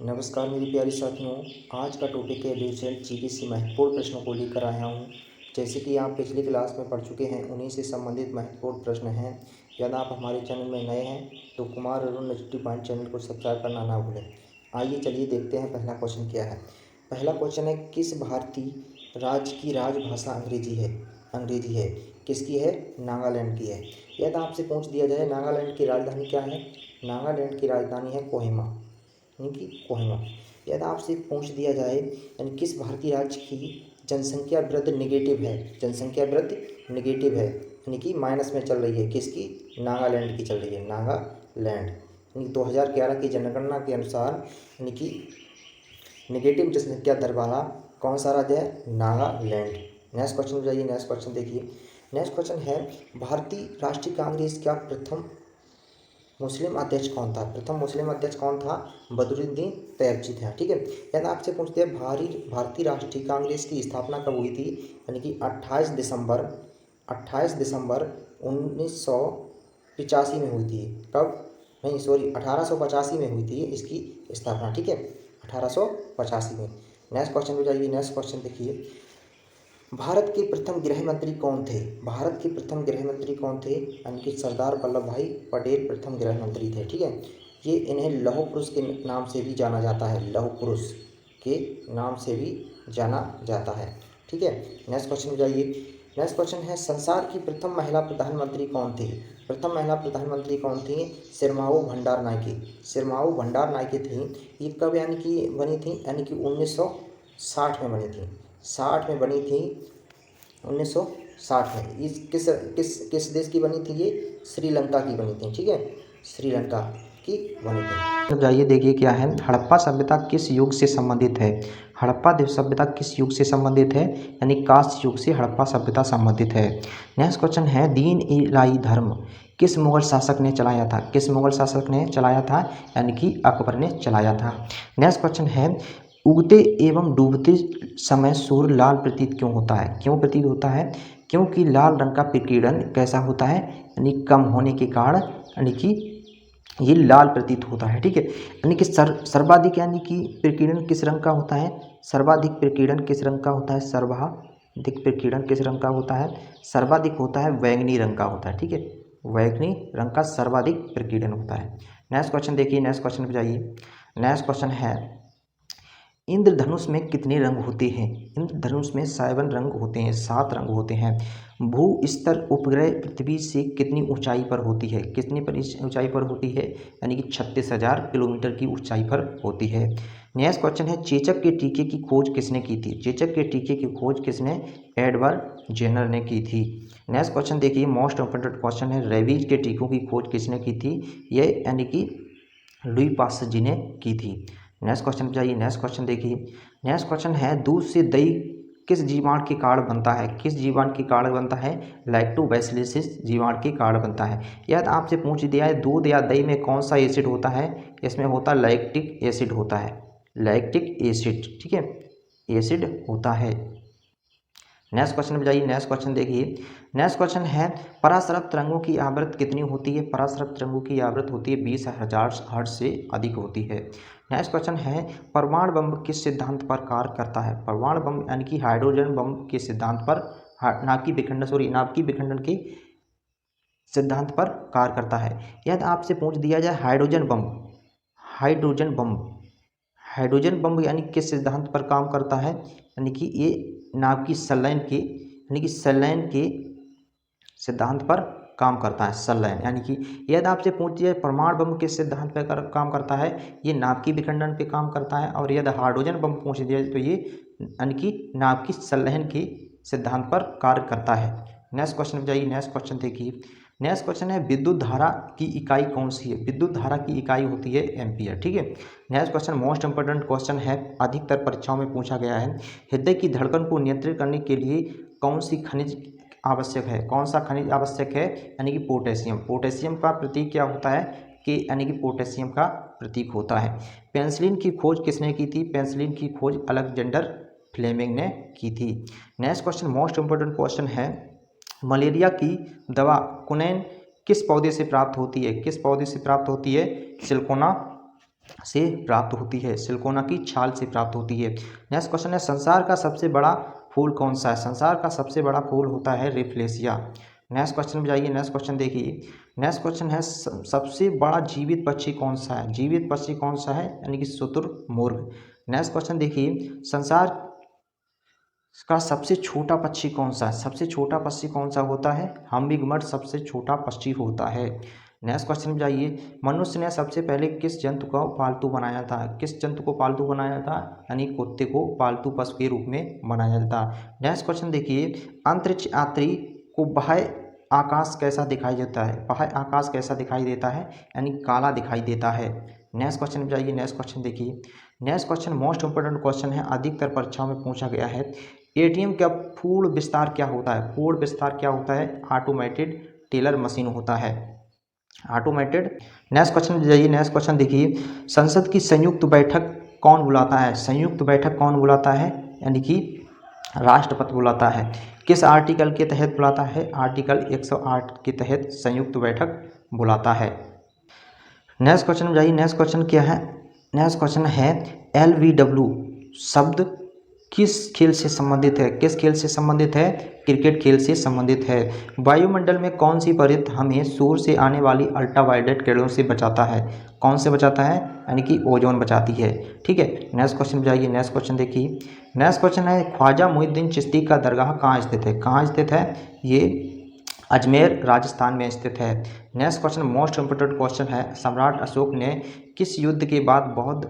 नमस्कार मेरी प्यारी साथियों। आज का टॉपिक है रिसेंट जीपीसी महत्वपूर्ण प्रश्नों को लेकर आया हूँ। जैसे कि आप पिछली क्लास में पढ़ चुके हैं, उन्हीं से संबंधित महत्वपूर्ण प्रश्न हैं। यदि आप हमारे चैनल में नए हैं तो कुमार अरुण एजुटी पॉइंट चैनल को सब्सक्राइब करना ना भूलें। आइए चलिए देखते हैं पहला क्वेश्चन क्या है। पहला क्वेश्चन है, किस भारतीय राज्य की राजभाषा अंग्रेजी है। किसकी है? नागालैंड की है। यदि आपसे पूछ दिया जाए नागालैंड की राजधानी क्या है, नागालैंड की राजधानी है कोहिमा, यानी कि कोहिमा। यदि आपसे पूछ दिया जाए यानी किस भारतीय राज्य की जनसंख्या वृद्धि नेगेटिव है, जनसंख्या वृद्धि नेगेटिव है यानी कि माइनस में चल रही है, किसकी? नागालैंड की चल रही है, नागालैंड। यानी 2011 की जनगणना के अनुसार यानी कि नेगेटिव जनसंख्या दर वाला कौन सा राज्य है? नागालैंड। नेक्स्ट क्वेश्चन जाइए, नेक्स्ट क्वेश्चन देखिए। नेक्स्ट क्वेश्चन है, भारतीय राष्ट्रीय कांग्रेस का प्रथम मुस्लिम अध्यक्ष कौन था? प्रथम मुस्लिम अध्यक्ष कौन था? बदरुद्दीन तैयबजी था। ठीक है। यदि आपसे पूछते हैं भारतीय राष्ट्रीय कांग्रेस की स्थापना कब हुई थी, यानी कि 28 दिसंबर 1985 में हुई थी। कब? नहीं सॉरी, 1885 में हुई थी इसकी स्थापना। ठीक है, 1885 में। नेक्स्ट क्वेश्चन पे जाइए, नेक्स्ट क्वेश्चन देखिए। भारत के प्रथम गृह मंत्री कौन थे? भारत के प्रथम गृह मंत्री कौन थे? यानी कि सरदार वल्लभ भाई पटेल प्रथम गृह मंत्री थे। ठीक है। ये इन्हें लौह पुरुष के नाम से भी जाना जाता है, लौह पुरुष के नाम से भी जाना जाता है। ठीक है। नेक्स्ट क्वेश्चन जाइए। नेक्स्ट क्वेश्चन है, संसार की प्रथम महिला प्रधानमंत्री कौन थी? प्रथम महिला प्रधानमंत्री कौन थी? सिरमाऊ भंडार नायके, सिरमाऊ भंडार नायके थी। ये कब यानी कि बनी थी? यानी कि 1960 में बनी थी, 60 में बनी थी, 1960 में। इस किस किस किस देश की बनी थी ये? श्रीलंका की बनी थी। ठीक है, श्रीलंका की बनी थी। अब जाइए देखिए क्या है, हड़प्पा सभ्यता किस युग से संबंधित है? हड़प्पा सभ्यता किस युग से संबंधित है? यानी कांस्य युग से हड़प्पा सभ्यता संबंधित है। नेक्स्ट क्वेश्चन है, दीन इलाही धर्म किस मुगल शासक ने चलाया था? किस मुगल शासक ने चलाया था? यानी कि अकबर ने चलाया था। नेक्स्ट क्वेश्चन है, उगते एवं डूबते समय सूर्य लाल प्रतीत क्यों होता है? क्यों प्रतीत होता है? क्योंकि लाल रंग का विकिरण कैसा होता है? यानी कम होने के कारण यानी कि ये लाल प्रतीत होता है। ठीक है। यानी कि सर्वाधिक यानी कि विकिरण किस रंग का होता है? सर्वाधिक विकिरण किस रंग का होता है? सर्वाधिक विकिरण किस रंग का होता है? सर्वाधिक होता है बैंगनी रंग का होता है। ठीक है, बैंगनी रंग का सर्वाधिक विकिरण होता है। नेक्स्ट क्वेश्चन देखिए, नेक्स्ट क्वेश्चन पे जाइए। नेक्स्ट क्वेश्चन है, इंद्रधनुष में कितने रंग होते हैं? इंद्रधनुष में 7 रंग होते हैं, 7 रंग होते हैं। भू स्तर उपग्रह पृथ्वी से कितनी ऊंचाई पर होती है? कितनी ऊंचाई पर होती है? यानी कि 36,000 किलोमीटर की ऊंचाई पर होती है। नेक्स्ट क्वेश्चन है, चेचक के टीके की खोज किसने की थी? चेचक के टीके की खोज किसने? एडवर्ड जेनर ने की थी। नेक्स्ट क्वेश्चन देखिए, मोस्ट इंपोर्टेंट क्वेश्चन है, रेबीज के टीकों की खोज किसने की थी? ये यानी कि लुई पास्चर जी ने की थी। नेक्स्ट क्वेश्चन पे जाइए, नेक्स्ट क्वेश्चन देखिए। नेक्स्ट क्वेश्चन है, दूध से दही किस जीवाणु के कारण बनता है? किस जीवाणु के कारण बनता है? लैक्टोबैसिलस जीवाणु के कारण बनता है। यदि आपसे पूछ दिया है दूध या दही में कौन सा एसिड होता है? इसमें होता है लैक्टिक एसिड होता है, लैक्टिक एसिड। ठीक है, एसिड होता है। नेक्स्ट क्वेश्चन पे जाइए, नेक्स्ट क्वेश्चन देखिए। नेक्स्ट क्वेश्चन है, पराशरत तरंगों की आवृत्ति कितनी होती है? पराशरत तरंगों की आवृत्ति होती है 20,000 हर्ट्ज से अधिक होती है। नेक्स्ट क्वेश्चन है, परमाणु बम किस सिद्धांत पर कार्य करता है? परमाणु बम यानी कि हाइड्रोजन बम के सिद्धांत पर, नाभिक विखंडन के सिद्धांत पर कार्य करता है। यदि आपसे पूछ दिया जाए hydrogen bomb, hydrogen bomb, hydrogen bomb यानी किस सिद्धांत पर काम करता है? यानी कि ये नाभिकीय संलयन के यानी कि संलयन के सिद्धांत पर काम करता है, संलयन। यानी कि यदि आपसे पूछ दिया परमाणु बम किस सिद्धांत पर काम करता है? ये नाभिकीय विखंडन पे काम करता है। और यदि हाइड्रोजन बम पूछ दिया तो ये यानी कि नाभिकीय संलयन के सिद्धांत पर कार्य करता है। नेक्स्ट क्वेश्चन जाइए, नेक्स्ट क्वेश्चन देखिए। नेक्स्ट क्वेश्चन है, विद्युत धारा की इकाई कौन सी है? विद्युत धारा की इकाई होती है एम्पियर। ठीक है। Next question most important question है, अधिकतर परीक्षाओं में पूछा गया है। हृदय की धड़कन को नियंत्रित करने के लिए कौन सी खनिज आवश्यक है? कौन सा खनिज आवश्यक है? यानी कि पोटेशियम। पोटेशियम का प्रतीक क्या होता है? कि यानी कि पोटेशियम का प्रतीक होता है। पेनिसिलिन की खोज किसने की थी? पेनिसिलिन की खोज अलेक्जेंडर फ्लेमिंग ने की थी। Next question most important question है, मलेरिया की दवा क्विनैन किस पौधे से प्राप्त होती है? किस पौधे से प्राप्त होती है? सिल्कोना से प्राप्त होती है, सिलिकोना की छाल से प्राप्त होती है। नेक्स्ट क्वेश्चन है संसार का सबसे बड़ा फूल कौन सा है? संसार का सबसे बड़ा फूल होता है रेफ्लेशिया। नेक्स्ट क्वेश्चन में जाइए, नेक्स्ट क्वेश्चन देखिए। नेक्स्ट क्वेश्चन है सबसे बड़ा जीवित पक्षी कौन सा है? जीवित पक्षी कौन सा है? यानी कि शुतुरमुर्ग। नेक्स्ट क्वेश्चन देखिए, संसार का सबसे छोटा पक्षी कौन सा है? सबसे छोटा पक्षी कौन सा होता है? हमिंगबर्ड सबसे छोटा पक्षी होता है। नेक्स्ट क्वेश्चन में जाइए, मनुष्य ने सबसे पहले किस जंतु को पालतू बनाया था? किस जंतु को पालतू बनाया था? यानी कुत्ते को पालतू पशु के रूप में बनाया था। नेक्स्ट क्वेश्चन देखिए, अंतरिक्ष यात्री को बाह्य आकाश कैसा दिखाई देता है? बाह्य आकाश कैसा दिखाई देता है? यानी काला दिखाई देता है। नेक्स्ट क्वेश्चन में जाइए, नेक्स्ट क्वेश्चन देखिए। Next question most important question है, अधिकतर परीक्षाओं में पूछा गया है। एटीएम का पूर्ण विस्तार क्या होता है? पूर्ण विस्तार क्या होता है? ऑटोमेटेड टेलर मशीन होता है, ऑटोमेटेड। नेक्स्ट क्वेश्चन जाइए, नेक्स्ट क्वेश्चन देखिए, संसद की संयुक्त बैठक कौन बुलाता है? संयुक्त बैठक कौन बुलाता है? यानी कि राष्ट्रपति बुलाता है। किस आर्टिकल के तहत बुलाता है? आर्टिकल 108 के तहत संयुक्त बैठक बुलाता है। नेक्स्ट क्वेश्चन जाइए, नेक्स्ट क्वेश्चन क्या है? नेक्स्ट क्वेश्चन है LBW शब्द किस खेल से संबंधित है? किस खेल से संबंधित है? क्रिकेट खेल से संबंधित है। वायुमंडल में कौन सी परत हमें सूर्य से आने वाली अल्ट्रावायलेट किरणों से बचाता है? कौन से बचाता है? यानी कि ओजोन बचाती है। ठीक है, नेक्स्ट क्वेश्चन जाइए, नेक्स्ट क्वेश्चन देखिए। नेक्स्ट क्वेश्चन है ख्वाजा मुइनुद्दीन चिश्ती का दरगाह कहाँ स्थित है? कहाँ स्थित है? ये अजमेर राजस्थान में स्थित है। Next question most important question है, सम्राट अशोक ने किस युद्ध के बाद बौद्ध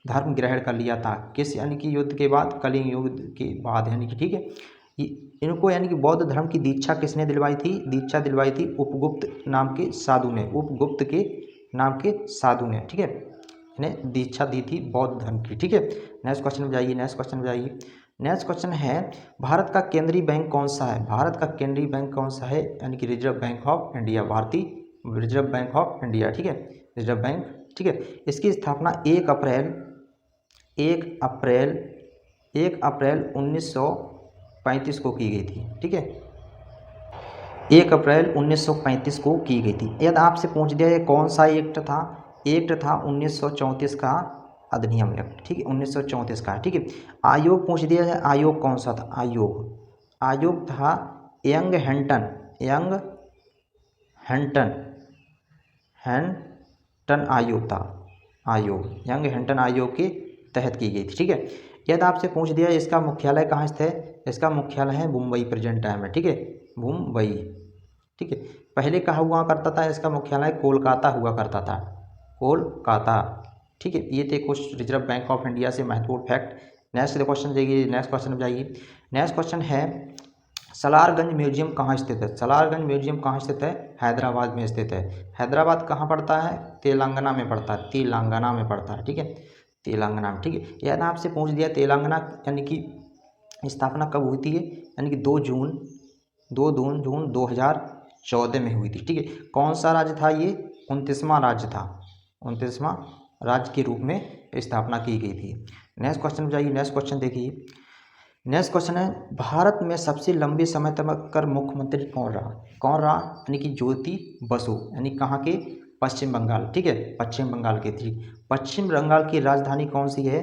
धर्म ग्रहण कर लिया था? किस यानी कि युद्ध के बाद? कलिंग युद्ध के बाद, यानी कि ठीक है। इनको यानी कि बौद्ध धर्म की दीक्षा किसने दिलवाई थी? दीक्षा दिलवाई थी उपगुप्त नाम के साधु ने, उपगुप्त के नाम के साधु ने, ठीक है, इन्हें दीक्षा दी थी बौद्ध धर्म की। ठीक है, नेक्स्ट क्वेश्चन में जाइए, नेक्स्ट क्वेश्चन में जाइए। नेक्स्ट क्वेश्चन है भारत का केंद्रीय बैंक कौन सा है? भारत का केंद्रीय बैंक कौन सा है? यानी कि रिजर्व बैंक ऑफ इंडिया, भारतीय रिजर्व बैंक ऑफ इंडिया। ठीक है, रिजर्व बैंक। ठीक है, इसकी स्थापना 1 अप्रैल 1935 को की गई थी। ठीक है, 1 अप्रैल 1935 को की गई थी। यदि आपसे पूछ दिया ये कौन सा एक्ट था? एक्ट था 1934 का अधिनियम एक्ट। ठीक है, 1934 का। ठीक है, आयोग पूछ दिया जाए, आयोग कौन सा था? आयोग था यंग हैंटन आयोग था। आयोग यंग हैंटन आयोग के तहत की गई थी। ठीक है, यदि आपसे पूछ दिया इसका मुख्यालय कहाँ स्थित है? इसका मुख्यालय है मुंबई प्रेजेंट टाइम में। ठीक है, मुंबई। ठीक है, पहले कहाँ हुआ करता था? इसका मुख्यालय कोलकाता हुआ करता था, कोलकाता। ठीक है, ये थे कुछ रिजर्व बैंक ऑफ इंडिया से महत्वपूर्ण फैक्ट। नेक्स्ट क्वेश्चन जाइए, नेक्स्ट क्वेश्चन जाइए। नेक्स्ट क्वेश्चन है सलारगंज म्यूजियम कहाँ स्थित है? सलारगंज म्यूजियम कहाँ स्थित है? हैदराबाद में स्थित है। हैदराबाद कहाँ पड़ता है? तेलंगाना में पड़ता है, तेलंगाना में पड़ता है। ठीक है, तेलंगाना में। ठीक है, यदि आपसे पूछ दिया तेलंगाना यानी कि स्थापना कब हुई थी? यानी कि 2 जून 2014 में हुई थी। ठीक है, कौन सा राज्य था ये? 29वां राज्य था, 29वां राज्य के रूप में स्थापना की गई थी। नेक्स्ट क्वेश्चन जाइए, नेक्स्ट क्वेश्चन देखिए। नेक्स्ट क्वेश्चन है भारत में सबसे लंबे समय तक मुख्यमंत्री कौन रहा? कौन रहा? यानी कि ज्योति बसु, यानी कहाँ के? पश्चिम बंगाल। ठीक है, पश्चिम बंगाल के थी। पश्चिम बंगाल की राजधानी कौन सी है?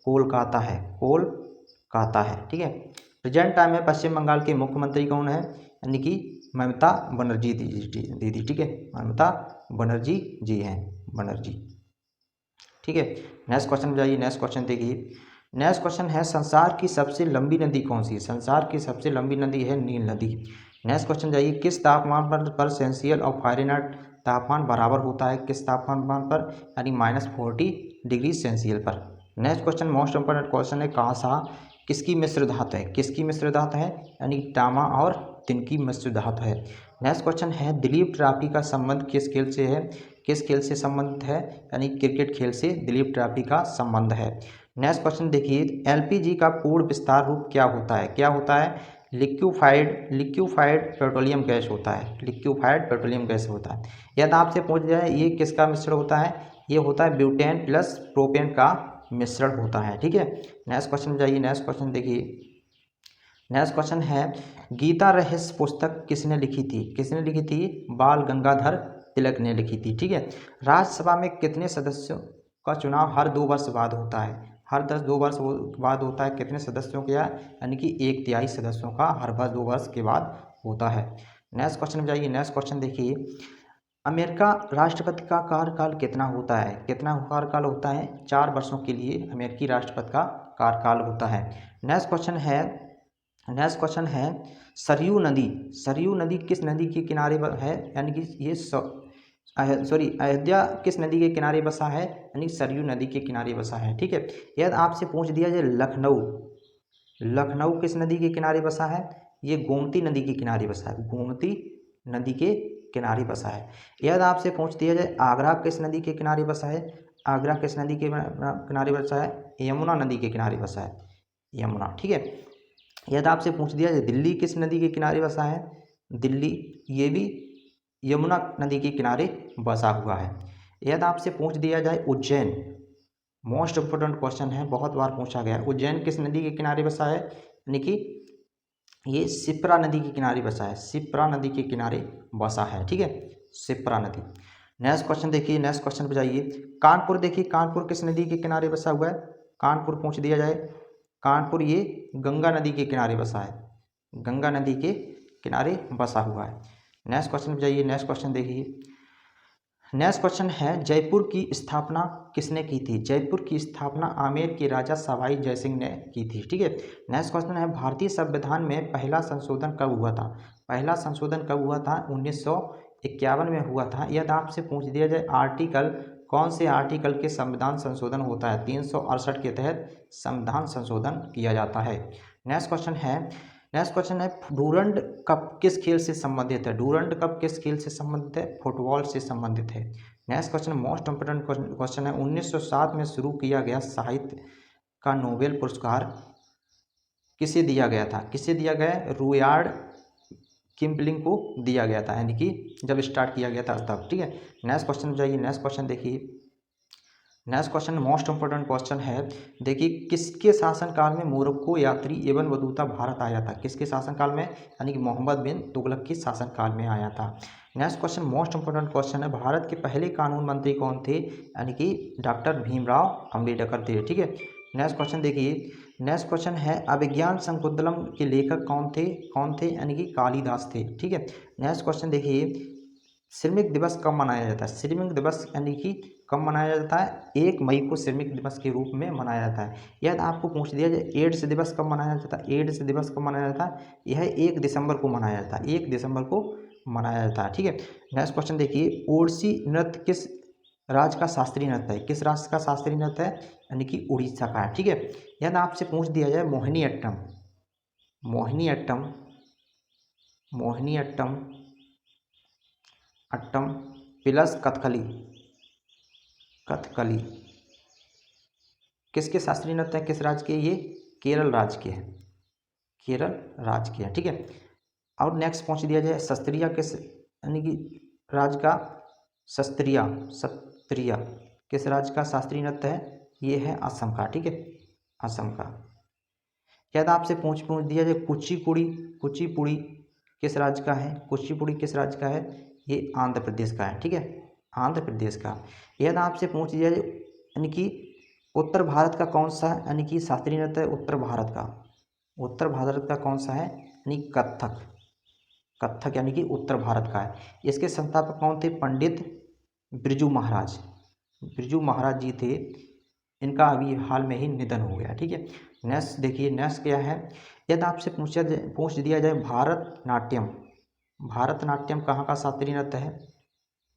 कोलकाता है, कोलकाता है। ठीक है, प्रेजेंट टाइम में पश्चिम बंगाल के मुख्यमंत्री कौन है? यानी कि ममता बनर्जी दीदी। ठीक है, ममता बनर्जी जी हैं, बनर्जी। ठीक है, नेक्स्ट क्वेश्चन जाइए, नेक्स्ट क्वेश्चन देखिए। नेक्स्ट क्वेश्चन है संसार की सबसे लंबी नदी कौन सी है? संसार की सबसे लंबी नदी है नील नदी। नेक्स्ट क्वेश्चन जाइए, किस तापमान पर सेल्सियस और फ़ारेनहाइट तापमान बराबर होता है? किस तापमान पर? यानी -40 डिग्री सेल्सियस पर। Next question most important question है कांसा किसकी मिश्र धातु है? किसकी मिश्र धातु है? यानी तांबा और तिन की मिश्र धातु है। नेक्स्ट क्वेश्चन है दिलीप ट्रॉफी का संबंध किस खेल से है? किस खेल से संबंधित है? यानी क्रिकेट खेल से दिलीप ट्रॉफी का संबंध है। नेक्स्ट क्वेश्चन देखिए, एलपीजी का पूर्ण विस्तार रूप क्या होता है? क्या होता है? लिक्विफाइड पेट्रोलियम गैस होता है, लिक्विफाइड पेट्रोलियम गैस होता है। यदि आपसे पूछ जाए ये किसका मिश्रण होता है? ये होता है ब्यूटेन प्लस प्रोपेन का मिश्रण होता है। ठीक है, नेक्स्ट क्वेश्चन जाइए, नेक्स्ट क्वेश्चन देखिए। नेक्स्ट क्वेश्चन है गीता रहस्य पुस्तक किसने लिखी थी? किसने लिखी थी? बाल गंगाधर तिलक ने लिखी थी। ठीक है, राज्यसभा में कितने सदस्यों का चुनाव हर 2 वर्ष बाद होता है। हर 2 वर्ष बाद होता है। कितने सदस्यों का? यानी कि 1/3 सदस्यों का हर 2 वर्ष के बाद होता है। नेक्स्ट क्वेश्चन में जाइए। नेक्स्ट क्वेश्चन देखिए, अमेरिका राष्ट्रपति का कार्यकाल कितना होता है? कितना कार्यकाल होता है? 4 वर्षों के लिए अमेरिकी राष्ट्रपति का कार्यकाल होता है। नेक्स्ट क्वेश्चन है सरयू नदी। सरयू नदी किस नदी के किनारे है? यानी कि ये अयोध्या किस नदी के किनारे बसा है? यानी सरयू नदी के किनारे बसा है। ठीक है। यदि आपसे पूछ दिया जाए लखनऊ किस नदी के किनारे बसा है? ये गोमती नदी के किनारे बसा है। गोमती नदी के किनारे बसा है। यदि आपसे पूछ दिया जाए आगरा किस नदी के किनारे बसा है? आगरा किस नदी के किनारे बसा है? यमुना नदी के किनारे बसा है। यमुना। ठीक है। यदि आपसे पूछ दिया जाए दिल्ली किस नदी के किनारे बसा है? दिल्ली ये भी यमुना नदी के किनारे बसा हुआ है। यदि आपसे पूछ दिया जाए उज्जैन, मोस्ट इम्पोर्टेंट क्वेश्चन है, बहुत बार पूछा गया है, उज्जैन किस नदी के किनारे बसा है? यानी कि ये शिप्रा नदी के किनारे बसा है। शिप्रा नदी के किनारे बसा है। ठीक है, शिप्रा नदी। नेक्स्ट क्वेश्चन देखिए। नेक्स्ट क्वेश्चन पे जाइए। कानपुर देखिए, कानपुर किस नदी के किनारे बसा हुआ है? कानपुर पूछ दिया जाए, कानपुर ये गंगा नदी के किनारे बसा है। गंगा नदी के किनारे बसा हुआ है। नेक्स्ट क्वेश्चन पे जाइए। नेक्स्ट क्वेश्चन देखिए। नेक्स्ट क्वेश्चन है जयपुर की स्थापना किसने की थी? जयपुर की स्थापना आमेर के राजा सवाई जयसिंह ने की थी। ठीक है। नेक्स्ट क्वेश्चन है भारतीय संविधान में पहला संशोधन कब हुआ था? पहला संशोधन कब हुआ था? 1951 में हुआ था। यदि आपसे पूछ दिया जाए आर्टिकल, कौन से आर्टिकल के संविधान संशोधन होता है? 368 के तहत संविधान संशोधन किया जाता है। नेक्स्ट क्वेश्चन है डूरंड कप किस खेल से संबंधित है? डूरंड कप किस खेल से संबंधित है? फुटबॉल से संबंधित है। Next question most important question है 1907 में शुरू किया गया साहित्य का नोबेल पुरस्कार किसे दिया गया था? किसे दिया गया? रुडयार्ड किपलिंग को दिया गया था, यानी कि जब स्टार्ट किया गया था तब। ठीक है। नेक्स्ट क्वेश्चन जाइए। नेक्स्ट क्वेश्चन देखिए। Next question most important question है, देखिए किसके शासनकाल में मोरक्को यात्री एवं बतूता भारत आया था? किसके शासनकाल में? यानी कि मोहम्मद बिन तुगलक के शासनकाल में आया था। Next question most important question है भारत के पहले कानून मंत्री कौन थे? यानी कि डॉक्टर भीमराव अम्बेडकर थे। ठीक है। नेक्स्ट क्वेश्चन देखिए। नेक्स्ट क्वेश्चन है अभिज्ञान शकुंतलम के लेखक कौन थे? यानी कि कालिदास थे। ठीक है। नेक्स्ट क्वेश्चन देखिए श्रमिक दिवस कब मनाया जाता है? श्रमिक दिवस यानी कि कब मनाया जाता है? 1 मई को श्रमिक दिवस के रूप में मनाया जाता है। यदि आपको पूछ दिया जाए एड्स दिवस कब मनाया जाता है? एड्स दिवस कब मनाया जाता है? यह 1 दिसंबर को मनाया जाता है। 1 दिसंबर को मनाया जाता है। ठीक है। नेक्स्ट क्वेश्चन देखिए ओडिसी नृत्य किस राज्य का शास्त्रीय नृत्य है? किस राज्य का शास्त्रीय नृत्य है? यानी कि उड़ीसा का है। ठीक है। यदि आपसे पूछ दिया जाए मोहिनी अट्टम प्लस कथकली किसके शास्त्रीय नृत्य है? किस राज्य के? ये केरल राज्य के हैं। केरल राज्य के हैं। ठीक है। और नेक्स्ट पूछ दिया जाए सस्त्रिया किस यानी कि राज्य का? सत्रिया किस राज्य का शास्त्रीय नृत्य है? ये है असम का। ठीक है, असम का। यदि आपसे पूछ दिया जाए कुचिपुड़ी किस राज्य का है? कुचिपुड़ी किस राज्य का है? ये आंध्र प्रदेश का है। ठीक है, आंध्र प्रदेश का। यदि आपसे पूछ दिया जाए यानी कि उत्तर भारत का कौन सा यानी कि शास्त्रीय नृत्य है? उत्तर भारत का कौन सा है? यानी कथक यानी कि उत्तर भारत का है। इसके संस्थापक कौन थे? पंडित बिरजू महाराज जी थे। इनका अभी हाल में ही निधन हो गया। ठीक है। नेक्स्ट देखिए, नेक्स्ट क्या है? यदि आपसे पूछ दिया जाए भारतनाट्यम कहाँ का शास्त्रीय नृत्य है?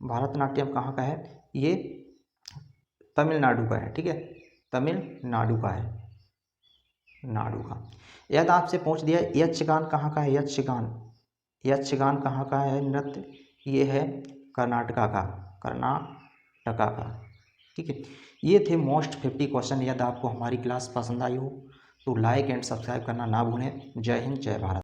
भारतनाट्यम कहाँ का है? ये तमिलनाडु का है। ठीक है, तमिलनाडु का है, नाडु का। यदि आपसे पूछ दिया यक्षगान कहाँ का है? यक्षगान कहाँ का है नृत्य? ये है कर्नाटका का। ठीक है। ये थे मोस्ट 50 क्वेश्चन। यदि आपको हमारी क्लास पसंद आई हो तो लाइक एंड सब्सक्राइब करना ना भूलें। जय हिंद, जय भारत।